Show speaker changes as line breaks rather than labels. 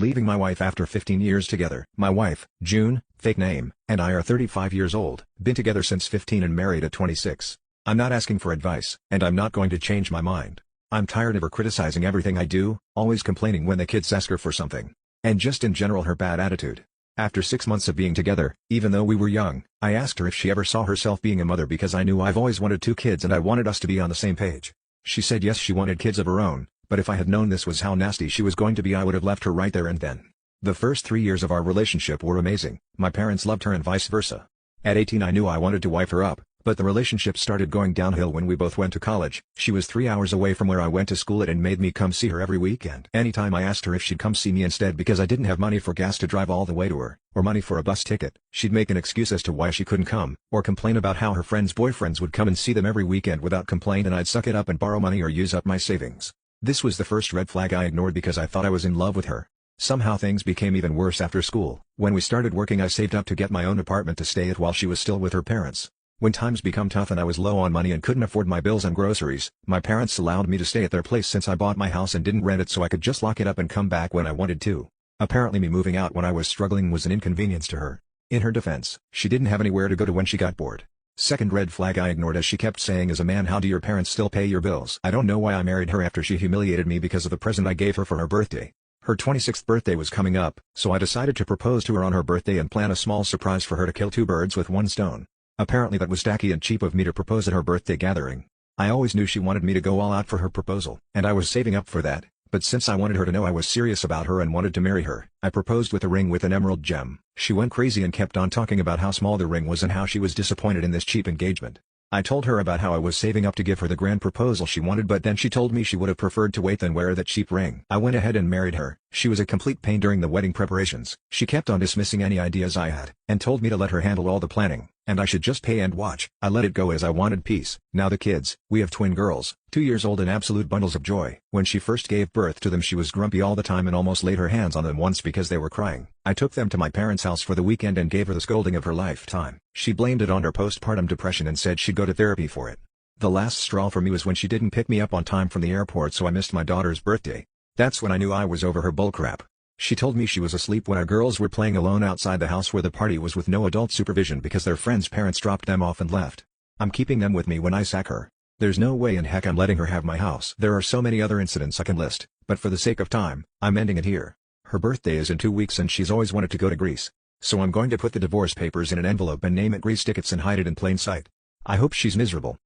leaving my wife after 15 years together. My wife, June, fake name, and I are 35 years old, been together since 15 and married at 26. I'm not asking for advice, and I'm not going to change my mind. I'm tired of her criticizing everything I do, always complaining when the kids ask her for something. And just in general her bad attitude. After 6 months of being together, even though we were young, I asked her if she ever saw herself being a mother because I knew I've always wanted 2 kids and I wanted us to be on the same page. She said yes, she wanted kids of her own, but if I had known this was how nasty she was going to be I would have left her right there and then. The first 3 years of our relationship were amazing, my parents loved her and vice versa. At 18 I knew I wanted to wife her up, but the relationship started going downhill when we both went to college. She was 3 hours away from where I went to school at and made me come see her every weekend. Anytime I asked her if she'd come see me instead because I didn't have money for gas to drive all the way to her, or money for a bus ticket, she'd make an excuse as to why she couldn't come, or complain about how her friends' boyfriends would come and see them every weekend without complaint and I'd suck it up and borrow money or use up my savings. This was the first red flag I ignored because I thought I was in love with her. Somehow things became even worse after school. When we started working I saved up to get my own apartment to stay at while she was still with her parents. When times become tough and I was low on money and couldn't afford my bills and groceries, my parents allowed me to stay at their place since I bought my house and didn't rent it so I could just lock it up and come back when I wanted to. Apparently me moving out when I was struggling was an inconvenience to her. In her defense, she didn't have anywhere to go to when she got bored. Second red flag I ignored as she kept saying as a man, how do your parents still pay your bills? I don't know why I married her after she humiliated me because of the present I gave her for her birthday. Her 26th birthday was coming up, so I decided to propose to her on her birthday and plan a small surprise for her to kill 2 birds with 1 stone. Apparently that was tacky and cheap of me to propose at her birthday gathering. I always knew she wanted me to go all out for her proposal, and I was saving up for that, but since I wanted her to know I was serious about her and wanted to marry her, I proposed with a ring with an emerald gem. She went crazy and kept on talking about how small the ring was and how she was disappointed in this cheap engagement. I told her about how I was saving up to give her the grand proposal she wanted, but then she told me she would have preferred to wait than wear that cheap ring. I went ahead and married her. She was a complete pain during the wedding preparations. She kept on dismissing any ideas I had, and told me to let her handle all the planning, and I should just pay and watch. I let it go as I wanted peace. Now the kids, we have twin girls, 2 years old and absolute bundles of joy. When she first gave birth to them she was grumpy all the time and almost laid her hands on them once because they were crying. I took them to my parents' house for the weekend and gave her the scolding of her lifetime. She blamed it on her postpartum depression and said she'd go to therapy for it. The last straw for me was when she didn't pick me up on time from the airport, so I missed my daughter's birthday. That's when I knew I was over her bullcrap. She told me she was asleep when our girls were playing alone outside the house where the party was with no adult supervision because their friends' parents dropped them off and left. I'm keeping them with me when I sack her. There's no way in heck I'm letting her have my house. There are so many other incidents I can list, but for the sake of time, I'm ending it here. Her birthday is in 2 weeks and she's always wanted to go to Greece. So I'm going to put the divorce papers in an envelope and name it Greece Tickets and hide it in plain sight. I hope she's miserable.